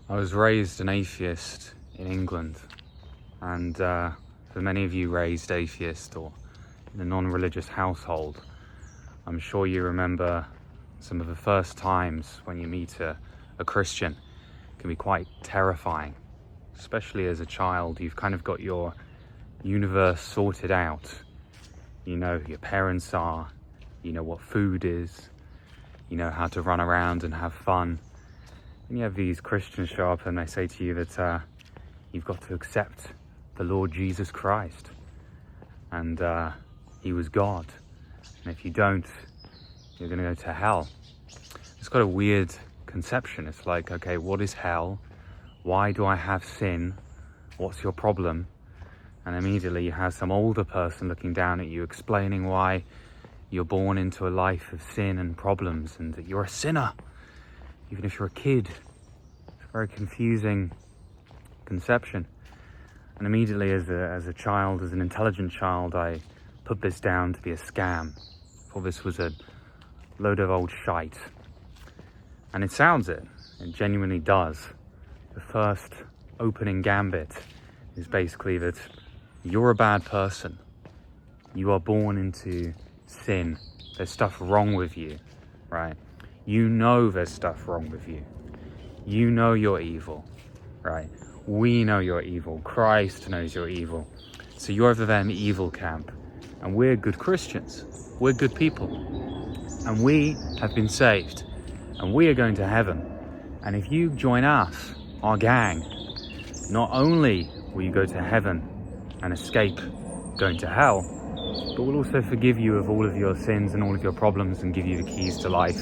I was raised an atheist in England, and for many of you raised atheist or in a non-religious household, I'm sure you remember some of the first times when you meet a Christian. It can be quite terrifying, especially as a child. You've kind of got your universe sorted out. You know who your parents are, you know what food is, you know how to run around and have fun. And you have these Christians show up and they say to you that you've got to accept the Lord Jesus Christ, and he was God, and if you don't, you're going to go to hell. It's got a weird conception. It's like, okay, what is hell? Why do I have sin? What's your problem? And immediately you have some older person looking down at you, explaining why you're born into a life of sin and problems, and that you're a sinner, even if you're a kid. It's a very confusing conception. And immediately as a child, as an intelligent child, I put this down to be a scam. I thought this was a load of old shite. And it sounds it. It genuinely does. The first opening gambit is basically that you're a bad person. You are born into sin. There's stuff wrong with you, right? You know there's stuff wrong with you. You know you're evil, right? We know you're evil. Christ knows you're evil. So you're over there in the evil camp. And we're good Christians. We're good people. And we have been saved. And we are going to heaven. And if you join us, our gang, not only will you go to heaven and escape going to hell, but we'll also forgive you of all of your sins and all of your problems and give you the keys to life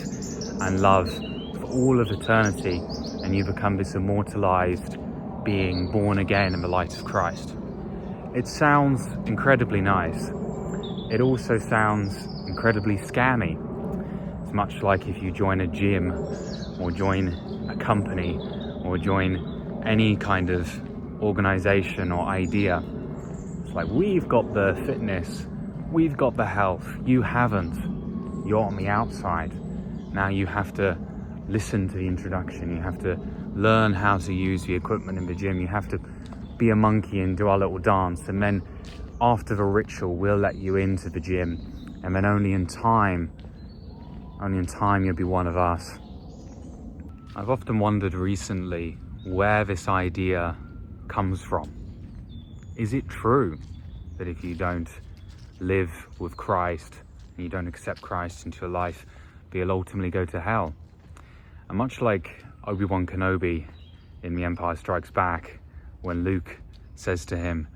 and love for all of eternity, and you become this immortalized being born again in the light of Christ. It sounds incredibly nice. It also sounds incredibly scammy. It's much like if you join a gym or join a company or join any kind of organization or idea. It's like, we've got the fitness, we've got the health, you haven't. You're on the outside. Now you have to listen to the introduction, you have to learn how to use the equipment in the gym, you have to be a monkey and do our little dance, and then after the ritual we'll let you into the gym, and then only in time you'll be one of us. I've often wondered recently where this idea comes from. Is it true that if you don't live with Christ and you don't accept Christ into your life, that you'll ultimately go to hell? And much like Obi-Wan Kenobi in The Empire Strikes Back, when Luke says to him,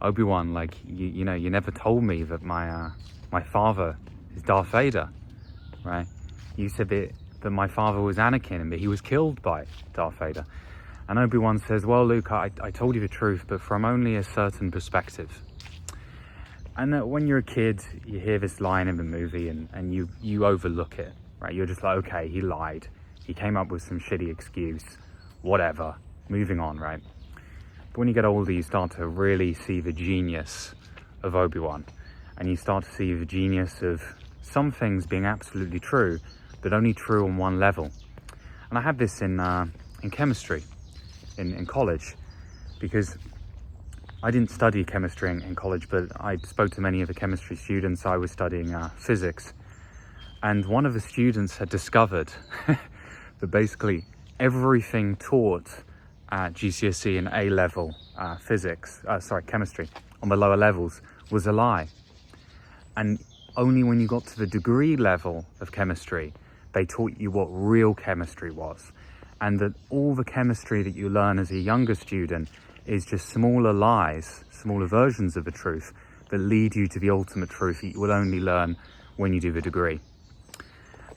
Obi-Wan, like, you know, you never told me that my father is Darth Vader, right? You said that my father was Anakin and that he was killed by Darth Vader. And Obi-Wan says, well, Luke, I told you the truth, but from only a certain perspective. And when you're a kid, you hear this line in the movie and you overlook it, right? You're just like, okay, he lied. He came up with some shitty excuse, whatever, moving on, right? But when you get older, you start to really see the genius of Obi-Wan. And you start to see the genius of some things being absolutely true, but only true on one level. And I had this in chemistry. In college, because I didn't study chemistry in college, but I spoke to many of the chemistry students. I was studying physics, and one of the students had discovered that basically everything taught at GCSE and A-level chemistry on the lower levels was a lie, and only when you got to the degree level of chemistry they taught you what real chemistry was. And that all the chemistry that you learn as a younger student is just smaller lies, smaller versions of the truth that lead you to the ultimate truth that you will only learn when you do the degree.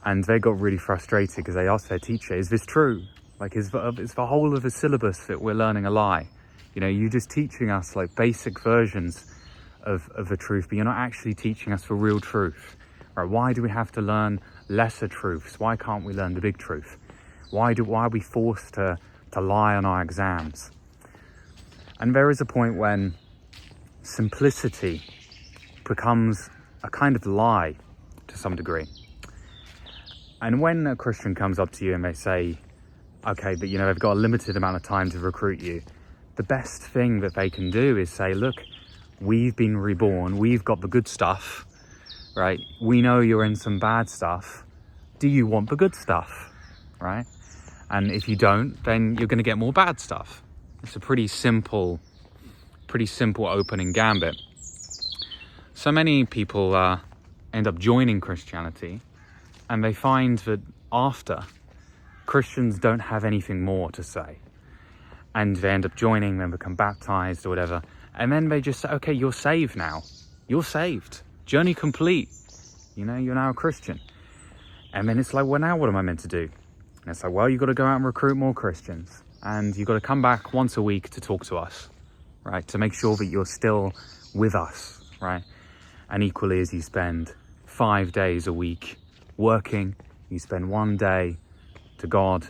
And they got really frustrated because they asked their teacher, is this true? Like, is the whole of the syllabus that we're learning a lie? You know, you're just teaching us like basic versions of the truth, but you're not actually teaching us the real truth. Right? Why do we have to learn lesser truths? Why can't we learn the big truth? Why are we forced to lie on our exams? And there is a point when simplicity becomes a kind of lie to some degree. And when a Christian comes up to you and they say, okay, but you know, they've got a limited amount of time to recruit you. The best thing that they can do is say, look, we've been reborn, we've got the good stuff, right? We know you're in some bad stuff. Do you want the good stuff, right? And if you don't, then you're going to get more bad stuff. It's a pretty simple opening gambit. So many people end up joining Christianity, and they find that after, Christians don't have anything more to say. And they end up joining, then become baptized or whatever. And then they just say, okay, you're saved now. You're saved. Journey complete. You know, you're now a Christian. And then it's like, well, now what am I meant to do? And it's like, well, you've got to go out and recruit more Christians. And you've got to come back once a week to talk to us, right? To make sure that you're still with us, right? And equally as you spend 5 days a week working, you spend 1 day to God,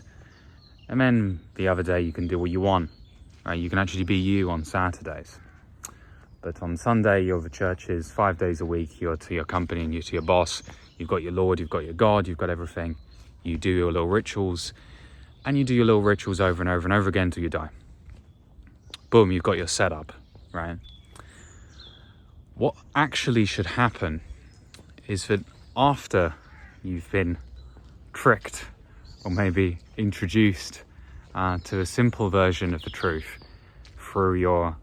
and then the other day you can do what you want, right? You can actually be you on Saturdays. But on Sunday, you're the churches, 5 days a week, you're to your company and you're to your boss. You've got your Lord, you've got your God, you've got everything. You do your little rituals, and you do your little rituals over and over and over again until you die. Boom, you've got your setup, right? What actually should happen is that after you've been tricked or maybe introduced to a simple version of the truth through your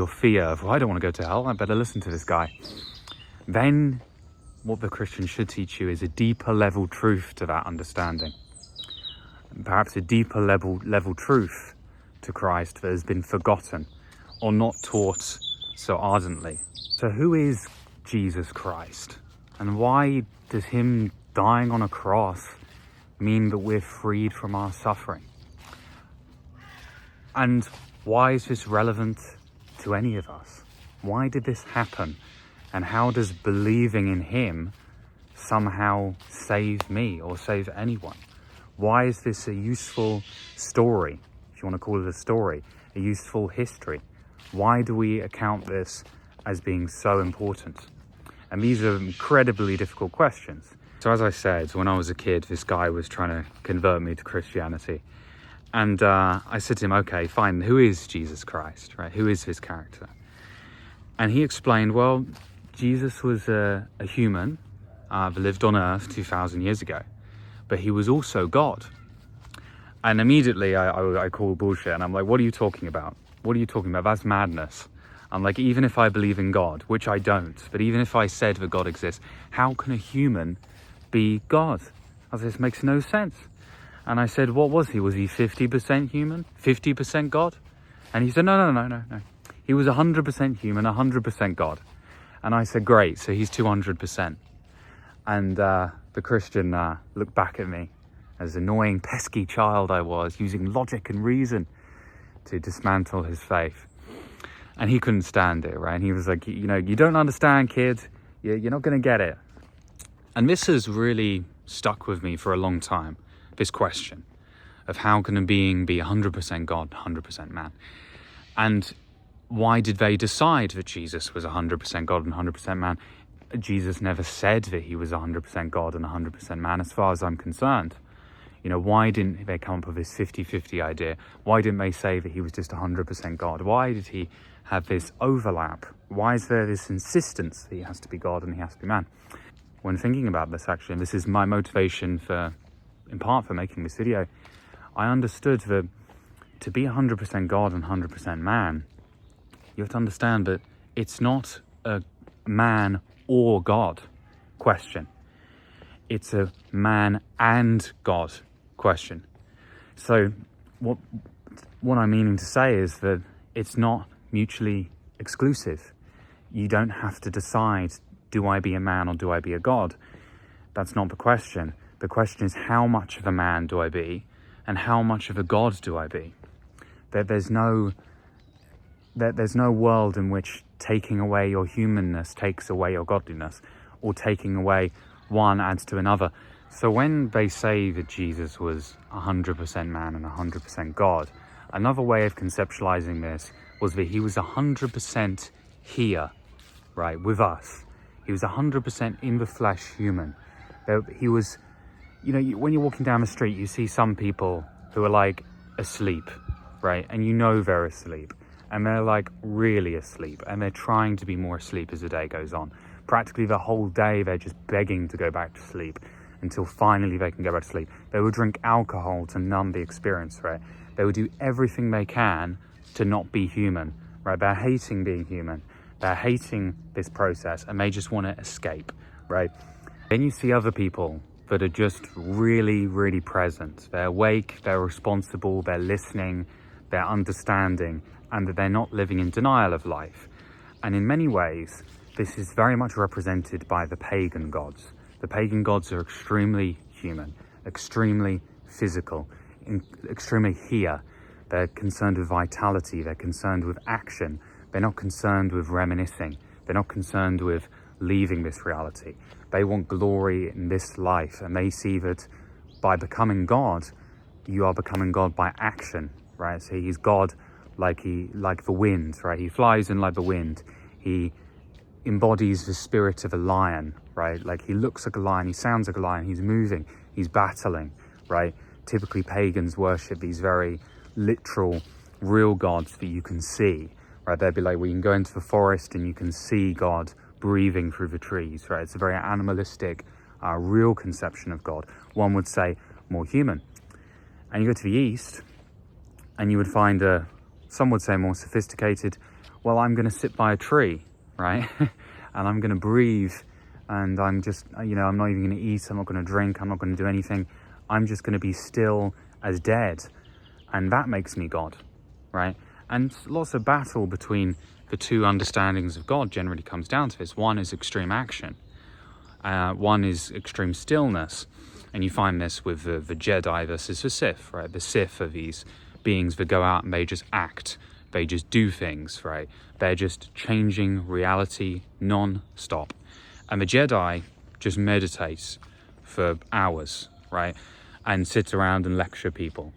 fear of, well, I don't want to go to hell, I better listen to this guy. Then what the Christian should teach you is a deeper level truth to that understanding. Perhaps a deeper level truth to Christ that has been forgotten or not taught so ardently. So who is Jesus Christ? And why does him dying on a cross mean that we're freed from our suffering? And why is this relevant to any of us? Why did this happen? And how does believing in him somehow save me or save anyone? Why is this a useful story, if you want to call it a story, a useful history? Why do we account this as being so important? And these are incredibly difficult questions. So as I said, when I was a kid, this guy was trying to convert me to Christianity. And I said to him, okay, fine, who is Jesus Christ, right? Who is his character? And he explained, well, Jesus was a human that lived on earth 2,000 years ago, but he was also God. And immediately I call bullshit, and I'm like, what are you talking about? What are you talking about? That's madness. I'm like, even if I believe in God, which I don't, but even if I said that God exists, how can a human be God? I said, this makes no sense. And I said, what was he? Was he 50% human, 50% God? And he said, no. He was 100% human, 100% God. And I said, great, so he's 200%. And the Christian looked back at me as annoying, pesky child I was, using logic and reason to dismantle his faith. And he couldn't stand it, right? And he was like, you know, you don't understand, kid. You're not going to get it. And this has really stuck with me for a long time, this question of how can a being be 100% God, 100% man? And why did they decide that Jesus was 100% God and 100% man? Jesus never said that he was 100% God and 100% man, as far as I'm concerned. You know, why didn't they come up with this 50-50 idea? Why didn't they say that he was just 100% God? Why did he have this overlap? Why is there this insistence that he has to be God and he has to be man? When thinking about this, actually, and this is my motivation for, in part, for making this video, I understood that to be 100% God and 100% man, you have to understand that it's not a man or God question. It's a man and God question. So what I'm meaning to say is that it's not mutually exclusive. You don't have to decide, do I be a man or do I be a God? That's not the question. The question is, how much of a man do I be and how much of a God do I be? There's no world in which taking away your humanness takes away your godliness, or taking away one adds to another. So when they say that Jesus was 100% man and 100% God, another way of conceptualizing this was that he was 100% here, right, with us. He was 100% in the flesh human. He was, you know, when you're walking down the street, you see some people who are like asleep, right? And you know they're asleep, and they're like really asleep, and they're trying to be more asleep as the day goes on. Practically the whole day they're just begging to go back to sleep until finally they can go back to sleep. They will drink alcohol to numb the experience, right? They will do everything they can to not be human, right? They're hating being human. They're hating this process, and they just want to escape, right? Then you see other people that are just really, really present. They're awake, they're responsible, they're listening, they're understanding, and that they're not living in denial of life. And in many ways, this is very much represented by the pagan gods. The pagan gods are extremely human, extremely physical, extremely here. They're concerned with vitality, they're concerned with action. They're not concerned with reminiscing. They're not concerned with leaving this reality. They want glory in this life, and they see that by becoming God, you are becoming God by action, right? So he's God like the wind, right? He flies in like the wind. He embodies the spirit of a lion, right? Like he looks like a lion, he sounds like a lion, he's moving, he's battling, right? Typically pagans worship these very literal, real gods that you can see, right? They'd be like, well, you can go into the forest and you can see God breathing through the trees, right? It's a very animalistic, real conception of God. One would say more human. And you go to the East and you would find some would say more sophisticated, well, I'm going to sit by a tree, right? And I'm going to breathe, and I'm just, I'm not even going to eat, I'm not going to drink, I'm not going to do anything. I'm just going to be still as dead. And that makes me God, right? And lots of battle between the two understandings of God generally comes down to this. One is extreme action. One is extreme stillness. And you find this with the Jedi versus the Sith, right? The Sith are these beings that go out and they just act. They just do things, right? They're just changing reality non-stop. And the Jedi just meditate for hours, right? And sit around and lecture people.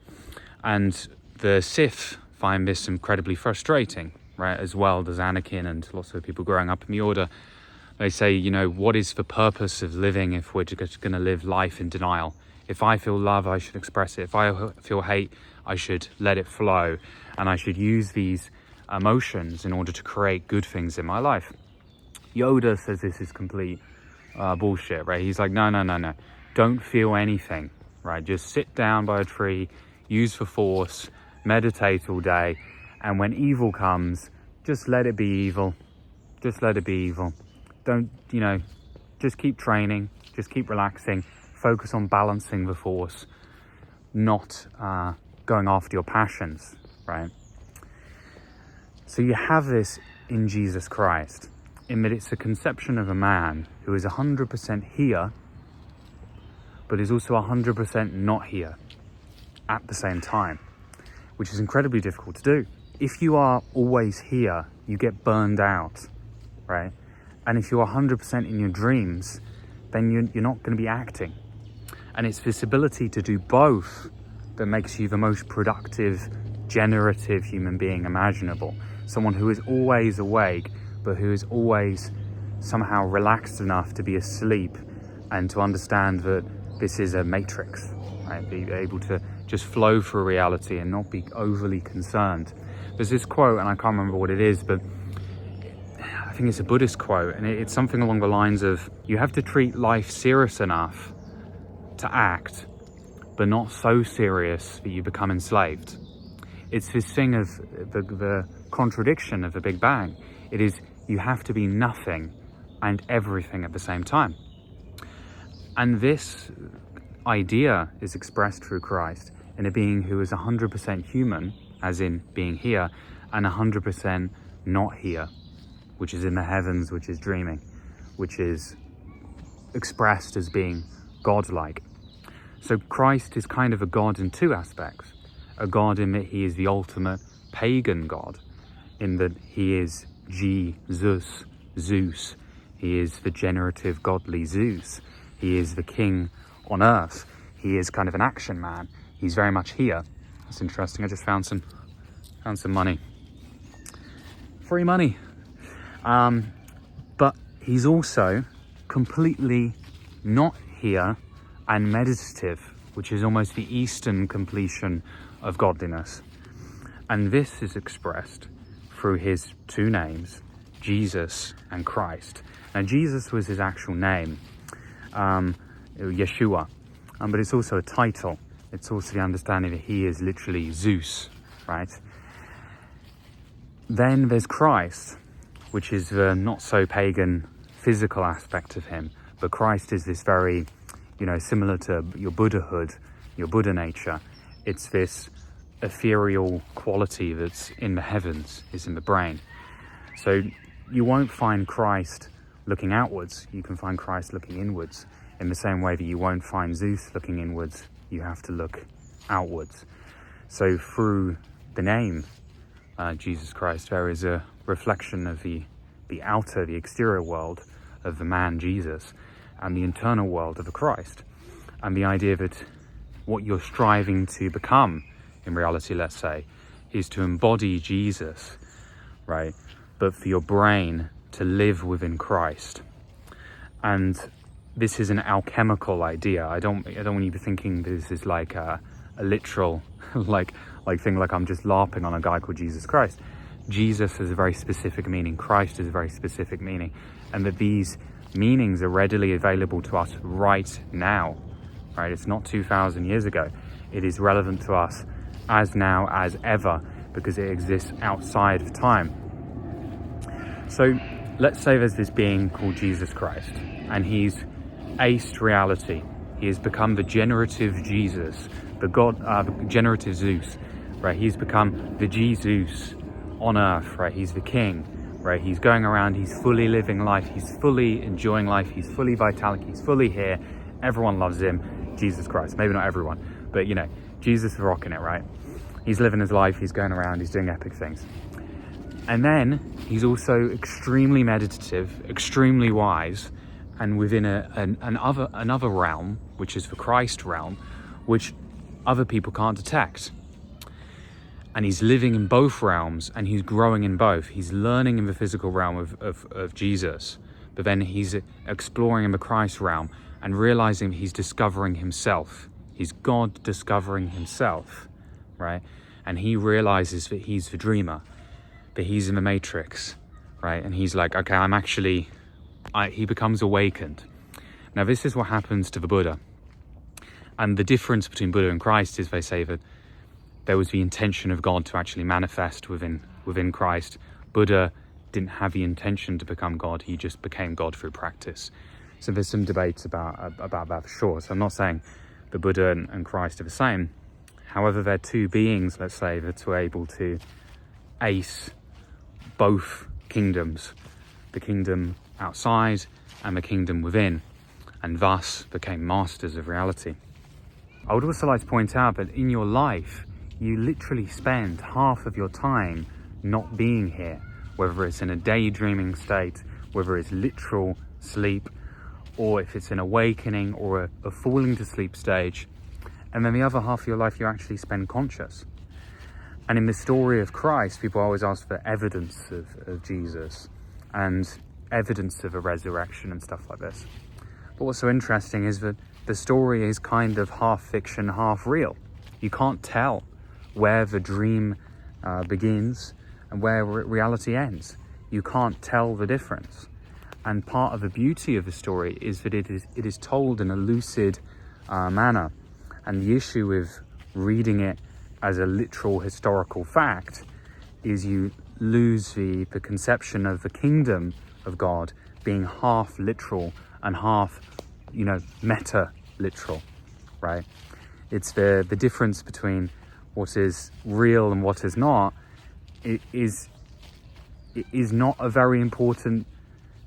And the Sith find this incredibly frustrating, right? As well as Anakin and lots of people growing up in the Order. They say, what is the purpose of living if we're just going to live life in denial? If I feel love, I should express it. If I feel hate, I should let it flow. And I should use these emotions in order to create good things in my life. Yoda says this is complete bullshit, right? He's like, no. Don't feel anything, right? Just sit down by a tree, use the Force, meditate all day. And when evil comes, just let it be evil. Just let it be evil. Don't, just keep training, just keep relaxing, focus on balancing the Force, not going after your passions, right? So you have this in Jesus Christ, in that it's a conception of a man who is 100% here, but is also 100% not here at the same time, which is incredibly difficult to do. If you are always here, you get burned out, right? And if you're 100% in your dreams, then you're not going to be acting. And it's this ability to do both that makes you the most productive, generative human being imaginable. Someone who is always awake, but who is always somehow relaxed enough to be asleep and to understand that this is a matrix, right? Be able to just flow through reality and not be overly concerned. There's this quote, and I can't remember what it is, but I think it's a Buddhist quote, and it's something along the lines of, you have to treat life serious enough to act, but not so serious that you become enslaved. It's this thing of the contradiction of the Big Bang. It is, you have to be nothing and everything at the same time. And this idea is expressed through Christ in a being who is 100% human, as in being here, and 100% not here, which is in the heavens, which is dreaming, which is expressed as being God-like. So Christ is kind of a God in two aspects. A God in that he is the ultimate pagan God, in that he is Jesus, Zeus. He is the generative godly Zeus. He is the king on earth. He is kind of an action man. He's very much here. That's interesting. I just found some money. Free money. But he's also completely not here and meditative, which is almost the eastern completion of godliness. And this is expressed through his two names, Jesus and Christ. Now, Jesus was his actual name, Yeshua, but it's also a title. It's also the understanding that he is literally Zeus, right? Then there's Christ, which is the not so pagan physical aspect of him, but Christ is this very, similar to your Buddhahood, your Buddha nature. It's this ethereal quality that's in the heavens, is in the brain. So you won't find Christ looking outwards, you can find Christ looking inwards. In the same way that you won't find Zeus looking inwards, you have to look outwards. So through the name Jesus Christ, there is a reflection of the outer, the exterior world of the man Jesus, and the internal world of the Christ. And the idea that what you're striving to become in reality, let's say, is to embody Jesus, right? But for your brain to live within Christ. And this is an alchemical idea. I don't want you to be thinking this is like a literal like thing, like I'm just LARPing on a guy called Jesus Christ. Jesus has a very specific meaning. Christ has a very specific meaning. And that these meanings are readily available to us right now, right? It's not 2,000 years ago. It is relevant to us as now as ever, because it exists outside of time. So let's say there's this being called Jesus Christ, and he's aced reality. He has become the generative Jesus, the generative Zeus, right? He's become the Jesus on earth, right? He's the king, right? He's going around, he's fully living life, he's fully enjoying life, he's fully vitalic, he's fully here. Everyone loves him, Jesus Christ. Maybe not everyone, but Jesus is rocking it, right? He's living his life, he's going around, he's doing epic things. And then he's also extremely meditative, extremely wise, and within another realm, which is the Christ realm, which other people can't detect. And he's living in both realms, and he's growing in both. He's learning in the physical realm of Jesus, but then he's exploring in the Christ realm and realizing he's discovering himself. He's God discovering himself, right? And he realizes that he's the dreamer, that he's in the matrix, right? And he's like, okay, he becomes awakened. Now, this is what happens to the Buddha. And the difference between Buddha and Christ is they say that there was the intention of God to actually manifest within Christ. Buddha didn't have the intention to become God. He just became God through practice. So there's some debates about that for sure. So I'm not saying the Buddha and Christ are the same. However, they're two beings, let's say, that were able to ace both kingdoms, the kingdom outside and the kingdom within, and thus became masters of reality. I would also like to point out that in your life, you literally spend half of your time not being here, whether it's in a daydreaming state, whether it's literal sleep, or if it's an awakening or a falling to sleep stage. And then the other half of your life you actually spend conscious. And in the story of Christ, people always ask for evidence of Jesus and evidence of a resurrection and stuff like this. But what's so interesting is that the story is kind of half fiction, half real. You can't tell where the dream begins and where reality ends. You can't tell the difference. And part of the beauty of the story is that it is told in a lucid manner. And the issue with reading it as a literal historical fact is you lose the conception of the kingdom of God being half literal and half, meta literal, right? It's the difference between what is real and what is not. It is not a very important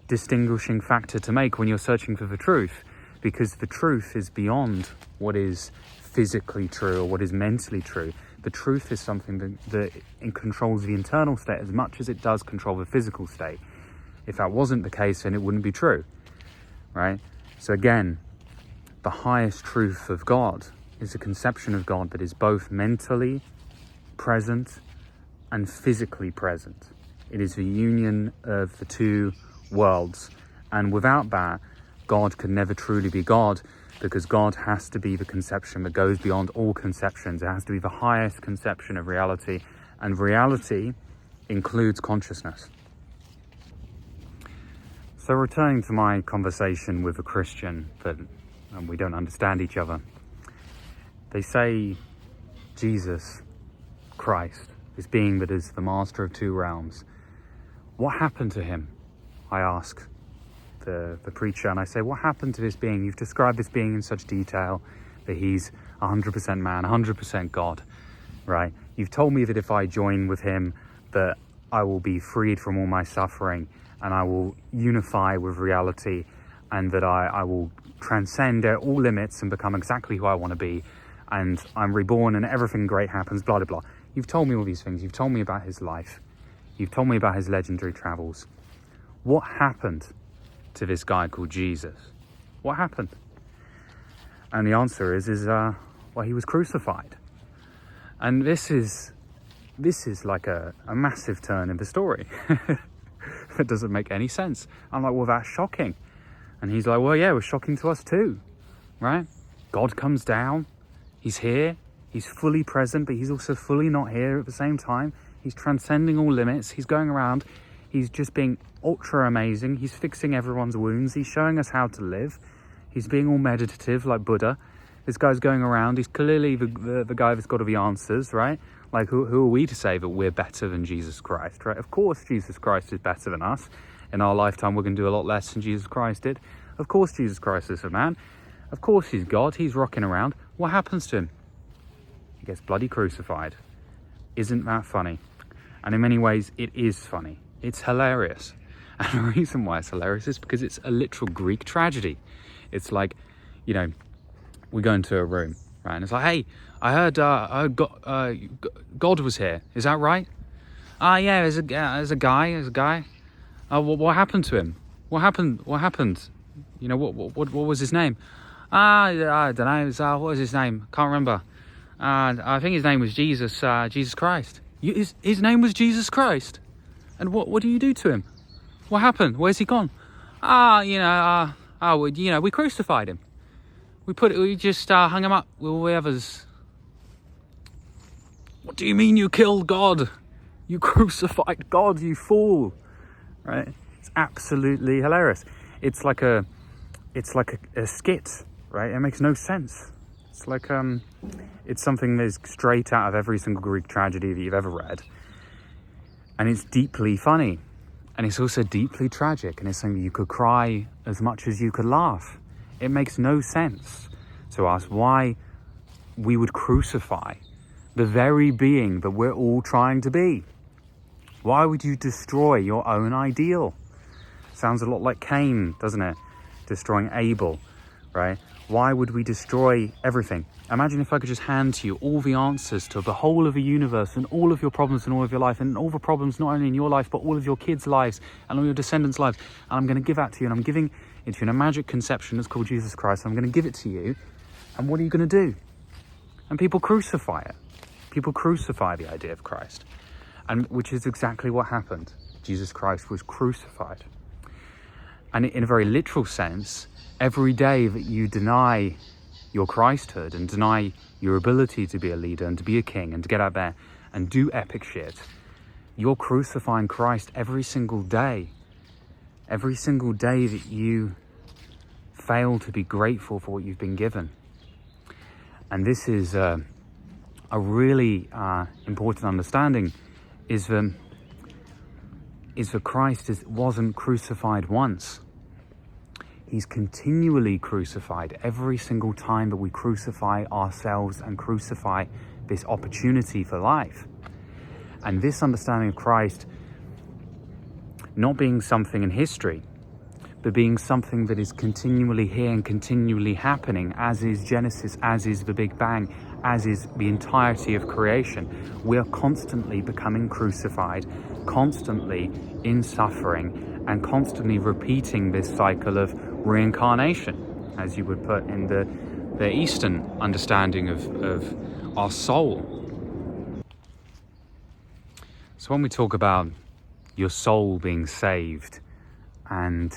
distinguishing factor to make when you're searching for the truth, because the truth is beyond what is physically true or what is mentally true. The truth is something that controls the internal state as much as it does control the physical state. If that wasn't the case, then it wouldn't be true, right? So again, the highest truth of God is a conception of God that is both mentally present and physically present. It is the union of the two worlds. And without that, God could never truly be God, because God has to be the conception that goes beyond all conceptions. It has to be the highest conception of reality, and reality includes consciousness. So returning to my conversation with a Christian that we don't understand each other, they say Jesus Christ, this being that is the master of two realms, what happened to him? I ask the preacher, and I say, what happened to this being? You've described this being in such detail, that he's 100% man, 100% God, right? You've told me that if I join with him, that I will be freed from all my suffering, and I will unify with reality, and that I will transcend all limits and become exactly who I want to be, and I'm reborn and everything great happens, blah, blah, blah. You've told me all these things. You've told me about his life. You've told me about his legendary travels. What happened to this guy called Jesus? What happened? And the answer is well, he was crucified. And this is like a massive turn in the story. It doesn't make any sense. I'm like, well, that's shocking. And he's like, well, yeah, it was shocking to us too, right? God comes down, he's here, he's fully present, but he's also fully not here at the same time. He's transcending all limits. He's going around, he's just being ultra amazing. He's fixing everyone's wounds. He's showing us how to live. He's being all meditative like Buddha. This guy's going around, he's clearly the guy that's got all the answers, right? Like, who are we to say that we're better than Jesus Christ, right? Of course Jesus Christ is better than us. In our lifetime, we're going to do a lot less than Jesus Christ did. Of course Jesus Christ is a man. Of course he's God. He's rocking around. What happens to him? He gets bloody crucified. Isn't that funny? And in many ways, it is funny. It's hilarious. And the reason why it's hilarious is because it's a literal Greek tragedy. It's like, you know, we go into a room, right? And it's like, hey, I heard God was here. Is that right? Yeah, there's a guy. What happened to him? What happened? You know, what was his name? I don't know. What was his name? Can't remember. I think his name was Jesus Christ. His name was Jesus Christ. And what do you do to him? What happened? Where's he gone? We crucified him. We just hung him up with all the others. What do you mean you killed God? You crucified God, you fool. Right? It's absolutely hilarious. It's like a skit, right? It makes no sense. It's like it's something that's straight out of every single Greek tragedy that you've ever read. And it's deeply funny. And it's also deeply tragic. And it's something you could cry as much as you could laugh. It makes no sense to us why we would crucify the very being that we're all trying to be. Why would you destroy your own ideal? Sounds a lot like Cain, doesn't it? Destroying Abel, right? Why would we destroy everything? Imagine if I could just hand to you all the answers to the whole of the universe and all of your problems in all of your life, and all the problems not only in your life but all of your kids' lives and all your descendants' lives. And I'm going to give that to you, and I'm giving it to you in a magic conception that's called Jesus Christ. I'm going to give it to you, and what are you going to do? And people crucify it. People crucify the idea of Christ, and which is exactly what happened. Jesus Christ was crucified. And in a very literal sense, every day that you deny your Christhood and deny your ability to be a leader and to be a king and to get out there and do epic shit, you're crucifying Christ every single day. Every single day that you fail to be grateful for what you've been given. And this is a really important understanding, is that Christ wasn't crucified once. He's continually crucified every single time that we crucify ourselves and crucify this opportunity for life. And this understanding of Christ not being something in history, but being something that is continually here and continually happening, as is Genesis, as is the Big Bang, as is the entirety of creation. We are constantly becoming crucified, constantly in suffering, and constantly repeating this cycle of reincarnation, as you would put in the Eastern understanding of our soul. So when we talk about your soul being saved and,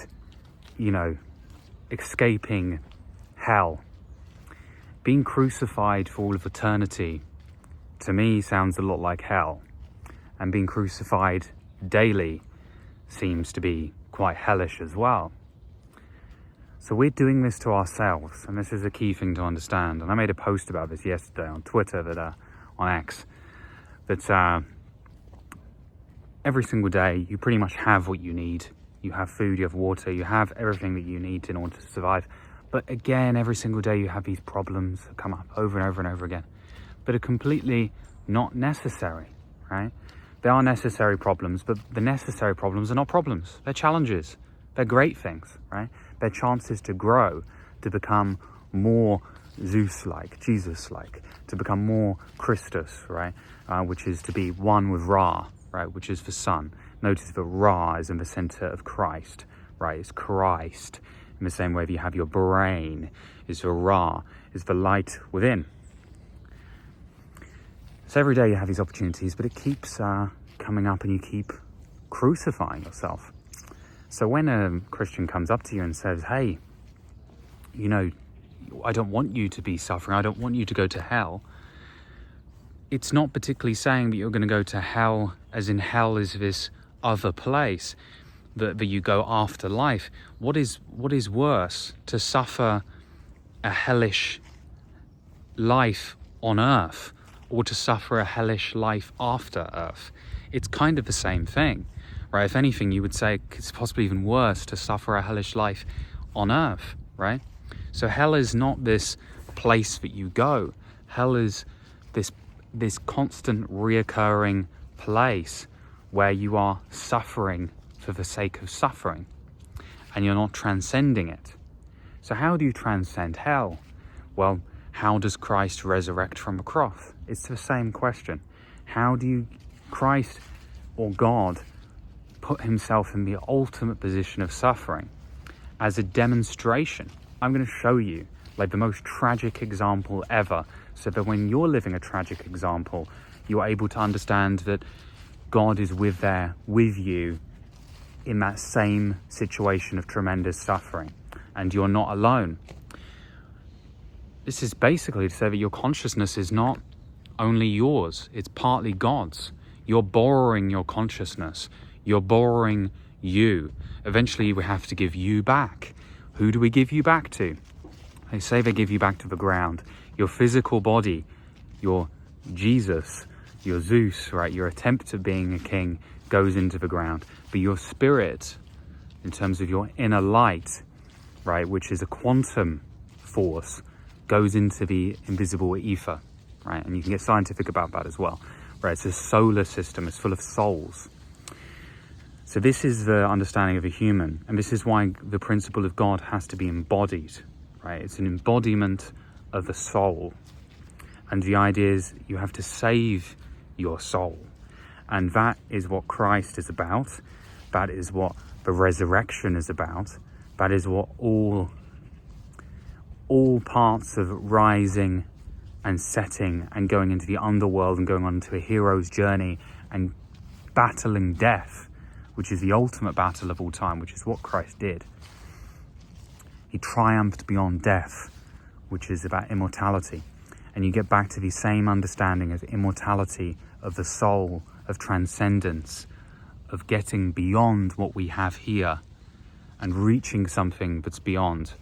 escaping hell being crucified for all of eternity, to me, sounds a lot like hell. And being crucified daily seems to be quite hellish as well. So we're doing this to ourselves, and this is a key thing to understand. And I made a post about this yesterday on Twitter, on X, that every single day you pretty much have what you need. You have food, you have water, you have everything that you need in order to survive. But again, every single day you have these problems that come up over and over and over again, but are completely not necessary, right? They are necessary problems, but the necessary problems are not problems. They're challenges. They're great things, right? They're chances to grow, to become more Zeus-like, Jesus-like, to become more Christus, right? Which is to be one with Ra, right? Which is the sun. Notice that Ra is in the center of Christ, right? It's Christ. In the same way that you have your brain, is the Ra, is the light within. So every day you have these opportunities, but it keeps coming up and you keep crucifying yourself. So when a Christian comes up to you and says, hey, you know, I don't want you to be suffering, I don't want you to go to hell, it's not particularly saying that you're going to go to hell, as in hell is this other place that you go after life. What is worse, to suffer a hellish life on earth, or to suffer a hellish life after earth? It's kind of the same thing, right? If anything, you would say it's possibly even worse to suffer a hellish life on earth, right? So hell is not this place that you go. Hell is this constant reoccurring place where you are suffering for the sake of suffering, and you're not transcending it. So how do you transcend hell? Well, how does Christ resurrect from the cross? It's the same question. How do Christ or God put himself in the ultimate position of suffering as a demonstration? I'm going to show you like the most tragic example ever, so that when you're living a tragic example, you're able to understand that God is with you in that same situation of tremendous suffering, and you're not alone. This is basically to say that your consciousness is not only yours, it's partly God's. You're borrowing your consciousness. You're borrowing you. Eventually we have to give you back. Who do we give you back to? They say they give you back to the ground. Your physical body, your Jesus, your Zeus, right? Your attempt at being a king goes into the ground. But your spirit, in terms of your inner light, right, which is a quantum force, goes into the invisible ether, right? And you can get scientific about that as well, right? It's a solar system. It's full of souls. So this is the understanding of a human, and this is why the principle of God has to be embodied, right? It's an embodiment of the soul. And the idea is you have to save your soul. And that is what Christ is about. That is what the resurrection is about. That is what all parts of rising and setting and going into the underworld and going on to a hero's journey and battling death, which is the ultimate battle of all time, which is what Christ did. He triumphed beyond death, which is about immortality. And you get back to the same understanding of immortality, of the soul, of transcendence, of getting beyond what we have here and reaching something that's beyond.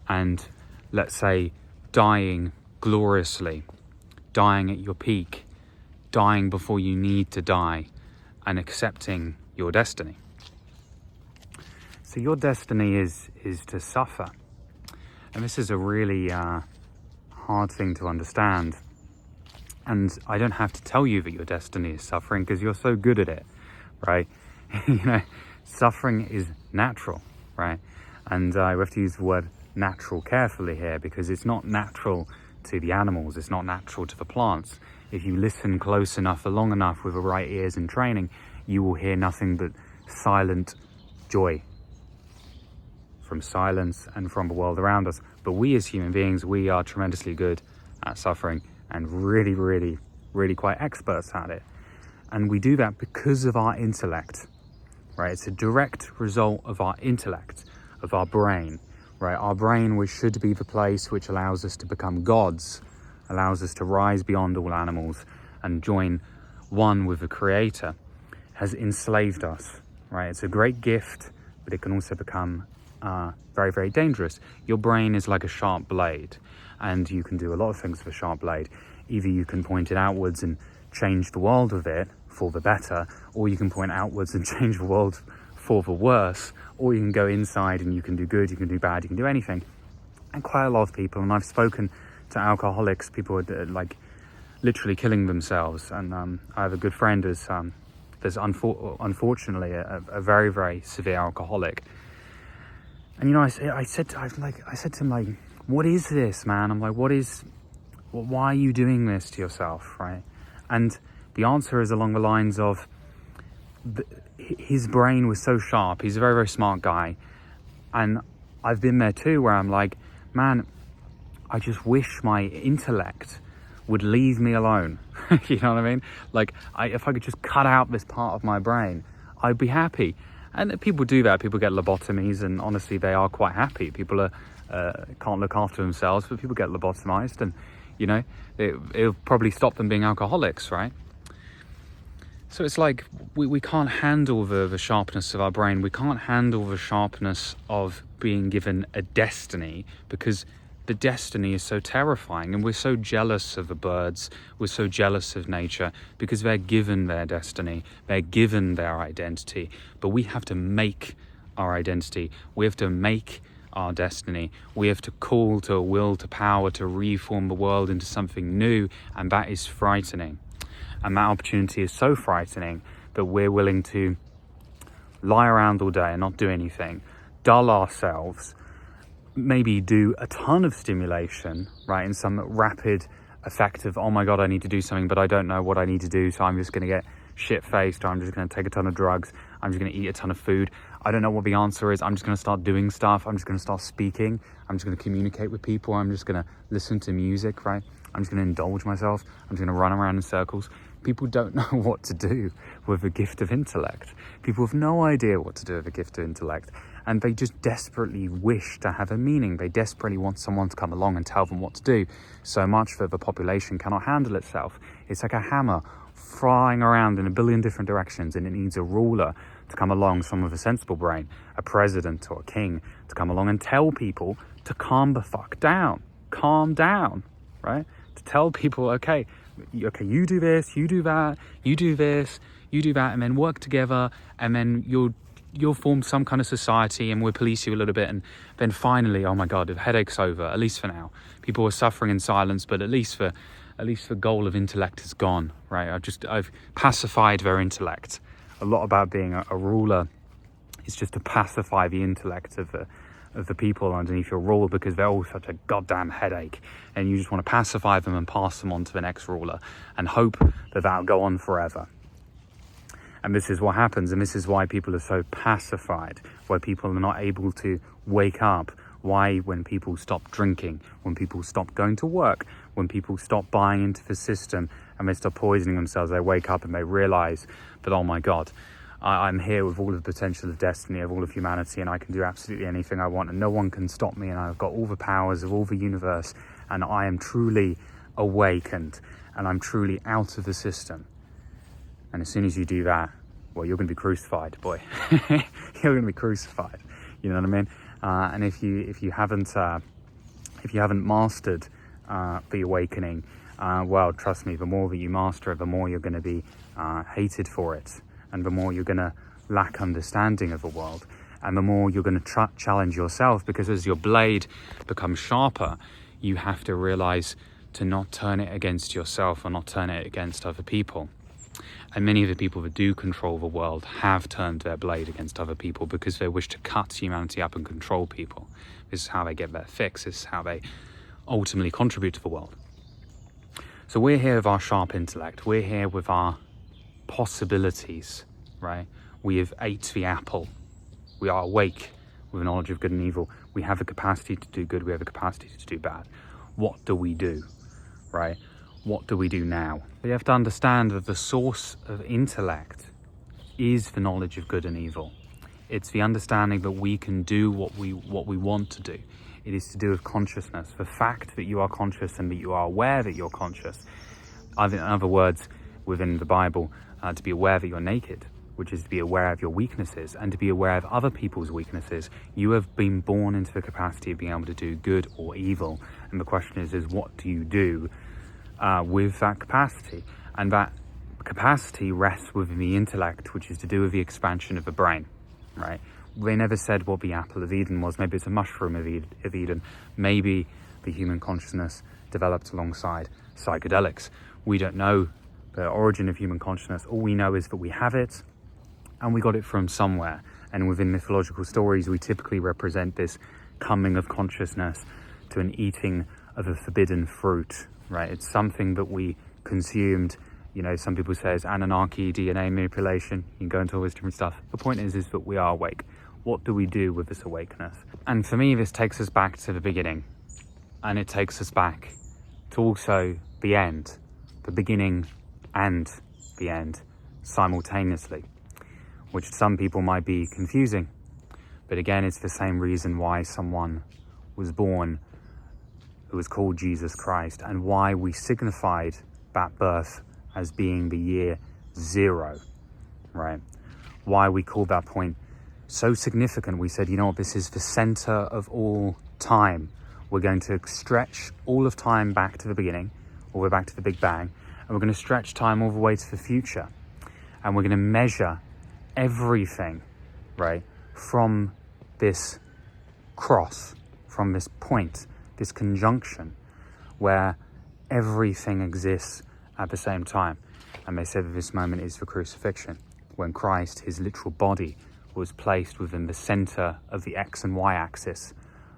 And let's say dying gloriously, dying at your peak, dying before you need to die, and accepting your destiny. So your destiny is to suffer. And this is a really hard thing to understand. And I don't have to tell you that your destiny is suffering, because you're so good at it, right? Suffering is natural, right? And we have to use the word natural carefully here, because it's not natural to the animals, it's not natural to the plants. If you listen close enough for long enough with the right ears and training, you will hear nothing but silent joy from silence and from the world around us. But we as human beings, we are tremendously good at suffering and really, really, really quite experts at it. And we do that because of our intellect, right? It's a direct result of our intellect, of our brain. right? Our brain, which should be the place which allows us to become gods, allows us to rise beyond all animals and join one with the Creator, has enslaved us, right? It's a great gift, but it can also become very, very dangerous. Your brain is like a sharp blade, and you can do a lot of things with a sharp blade. Either you can point it outwards and change the world with it for the better, or you can point outwards and change the world for the worse, or you can go inside and you can do good, you can do bad, you can do anything. And quite a lot of people, and I've spoken to alcoholics, people are like literally killing themselves, and I have a good friend who's unfortunately a very, very severe alcoholic. And you know, I said to him, like, what is this, man? I'm like, why are you doing this to yourself, right? And the answer is along the lines of, his brain was so sharp. He's a very, very smart guy. And I've been there too, where I'm like, man, I just wish my intellect would leave me alone. You know what I mean? Like, if I could just cut out this part of my brain, I'd be happy. And people do that. People get lobotomies, and honestly, they are quite happy. People can't look after themselves, but people get lobotomized, and you know, it'll probably stop them being alcoholics, right? So it's like we can't handle the sharpness of our brain. We can't handle the sharpness of being given a destiny, because the destiny is so terrifying, and we're so jealous of the birds. We're so jealous of nature because they're given their destiny. They're given their identity. But we have to make our identity. We have to make our destiny. We have to call to a will, to power, to reform the world into something new, and that is frightening. And that opportunity is so frightening that we're willing to lie around all day and not do anything, dull ourselves, maybe do a ton of stimulation, right, in some rapid effect of, oh my God, I need to do something, but I don't know what I need to do, so I'm just going to get shit-faced, or I'm just going to take a ton of drugs, I'm just going to eat a ton of food. I don't know what the answer is. I'm just going to start doing stuff. I'm just going to start speaking. I'm just going to communicate with people. I'm just going to listen to music, right? I'm just going to indulge myself. I'm just going to run around in circles. People don't know what to do with a gift of intellect. People have no idea what to do with a gift of intellect. And they just desperately wish to have a meaning. They desperately want someone to come along and tell them what to do. So much that the population cannot handle itself. It's like a hammer flying around in a billion different directions, and it needs a ruler to come along, someone with a sensible brain, a president or a king, to come along and tell people to calm the fuck down. Calm down, right? To tell people, okay, you do this, you do that, you do this, you do that, and then work together, and then you'll form some kind of society, and we'll police you a little bit, and then finally, oh my God, the headache's over, at least for now. People are suffering in silence, but at least the goal of intellect is gone, right? I've pacified their intellect. A lot about being a ruler is just to pacify the intellect of the people underneath your rule, because they're all such a goddamn headache, and you just want to pacify them and pass them on to the next ruler and hope that that'll go on forever. And this is what happens, and this is why people are so pacified, why people are not able to wake up, why when people stop drinking, when people stop going to work, when people stop buying into the system and they stop poisoning themselves, they wake up and they realize that, oh my God, I'm here with all of the potential of destiny, of all of humanity, and I can do absolutely anything I want, and no one can stop me, and I've got all the powers of all the universe, and I am truly awakened, and I'm truly out of the system. And as soon as you do that, well, you're going to be crucified, boy. You're going to be crucified. You know what I mean? And if you haven't mastered the awakening, well, trust me, the more that you master it, the more you're going to be hated for it, and the more you're going to lack understanding of the world, and the more you're going to challenge yourself, because as your blade becomes sharper, you have to realize to not turn it against yourself or not turn it against other people. And many of the people that do control the world have turned their blade against other people because they wish to cut humanity up and control people. This is how they get their fix. This is how they ultimately contribute to the world. So we're here with our sharp intellect. We're here with our possibilities, right? We have ate the apple. We are awake with a knowledge of good and evil. We have the capacity to do good. We have the capacity to do bad. What do we do, right? What do we do now? We have to understand that the source of intellect is the knowledge of good and evil. It's the understanding that we can do what we want to do. It is to do with consciousness, the fact that you are conscious and that you are aware that you're conscious. In other words, within the Bible, to be aware that you're naked, which is to be aware of your weaknesses and to be aware of other people's weaknesses. You have been born into the capacity of being able to do good or evil. And the question is what do you do with that capacity? And that capacity rests within the intellect, which is to do with the expansion of the brain, right? They never said what the apple of Eden was. Maybe it's a mushroom of Eden. Maybe the human consciousness developed alongside psychedelics. We don't know the origin of human consciousness. All we know is that we have it and we got it from somewhere. And within mythological stories, we typically represent this coming of consciousness to an eating of a forbidden fruit, right? It's something that we consumed. You know, some people say it's Anunnaki, DNA manipulation. You can go into all this different stuff. The point is that we are awake. What do we do with this awakeness? And for me, this takes us back to the beginning. And it takes us back to also the end, the beginning and the end simultaneously, which some people might be confusing. But again, it's the same reason why someone was born who was called Jesus Christ, and why we signified that birth as being the year 0, right? Why we called that point so significant. We said, you know what, this is the center of all time. We're going to stretch all of time back to the beginning, all the way back to the Big Bang, and we're going to stretch time all the way to the future. And we're going to measure everything, right, from this cross, from this point, this conjunction, where everything exists at the same time. And they say that this moment is the crucifixion, when Christ, his literal body, was placed within the center of the X and Y axis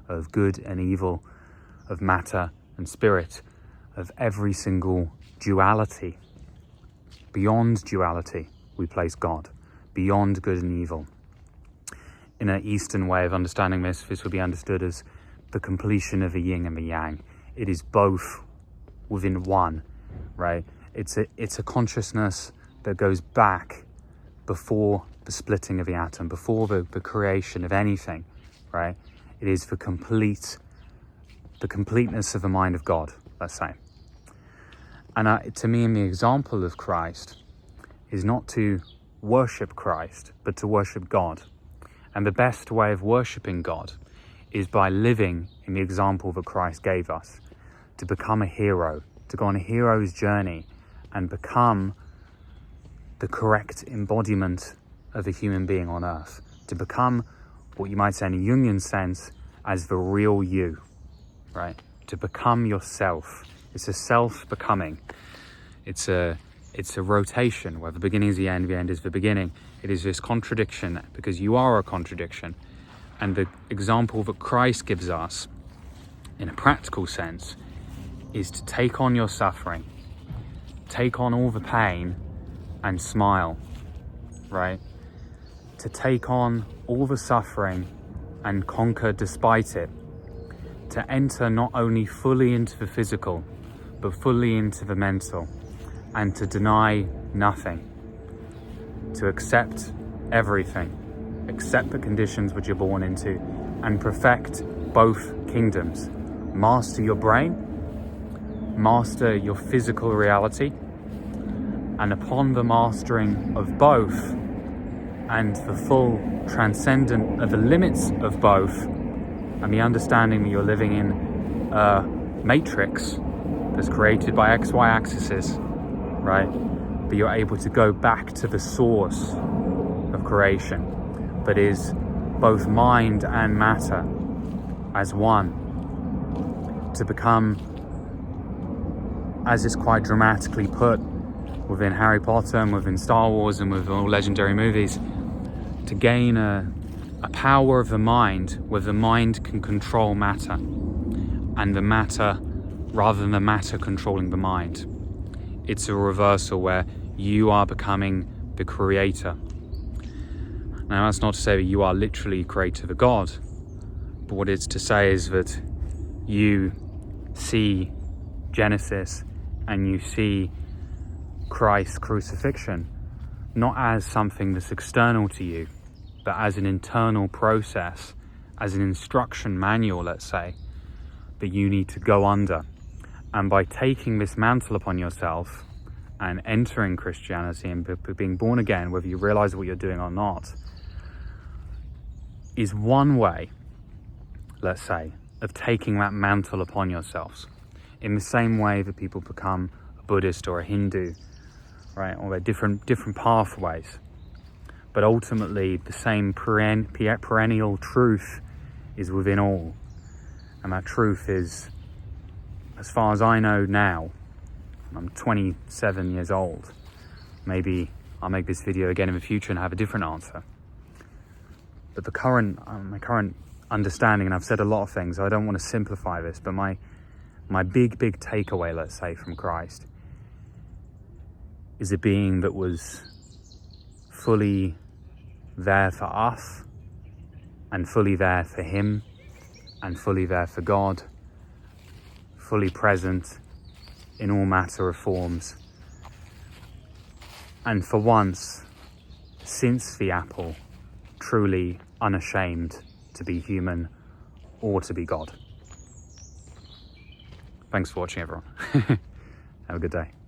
of good and evil, of matter and spirit, of every single duality. Beyond duality, we place God. Beyond good and evil. In an Eastern way of understanding this would be understood as the completion of the yin and the yang. It is both within one, right? It's a consciousness that goes back before the splitting of the atom, before the creation of anything, right? It is the completeness of the mind of God, let's say. And to me, in the example of Christ, is not to worship Christ, but to worship God. And the best way of worshipping God is by living in the example that Christ gave us, to become a hero, to go on a hero's journey and become the correct embodiment of a human being on earth, to become what you might say in a Jungian sense as the real you, right? To become yourself. It's a self-becoming. It's a rotation where the beginning is the end is the beginning. It is this contradiction because you are a contradiction. And the example that Christ gives us in a practical sense is to take on your suffering, take on all the pain and smile, right? To take on all the suffering and conquer despite it. To enter not only fully into the physical, but fully into the mental, and to deny nothing. To accept everything, accept the conditions which you're born into, and perfect both kingdoms. Master your brain, master your physical reality, and upon the mastering of both and the full transcendent of the limits of both, and the understanding that you're living in a matrix that's created by XY axes, right? But you're able to go back to the source of creation that is both mind and matter as one, to become, as is quite dramatically put within Harry Potter and within Star Wars and with all legendary movies, to gain a power of the mind where the mind can control matter, and the matter rather than the matter controlling the mind. It's a reversal where you are becoming the creator. Now, that's not to say that you are literally creator of God, but what it's to say is that you see Genesis and you see Christ's crucifixion not as something that's external to you, but as an internal process, as an instruction manual, let's say, that you need to go under. And by taking this mantle upon yourself and entering Christianity and being born again, whether you realize what you're doing or not, is one way, let's say, of taking that mantle upon yourselves. In the same way that people become a Buddhist or a Hindu, right? Or they're different pathways. But ultimately, the same perennial truth is within all. And that truth is, as far as I know now, I'm 27 years old. Maybe I'll make this video again in the future and have a different answer. But my current understanding, and I've said a lot of things, so I don't want to simplify this, but my big takeaway, let's say, from Christ is a being that was fully there for us, and fully there for him, and fully there for God, fully present in all matter of forms. And for once, since the apple, truly unashamed to be human or to be God. Thanks for watching, everyone. Have a good day.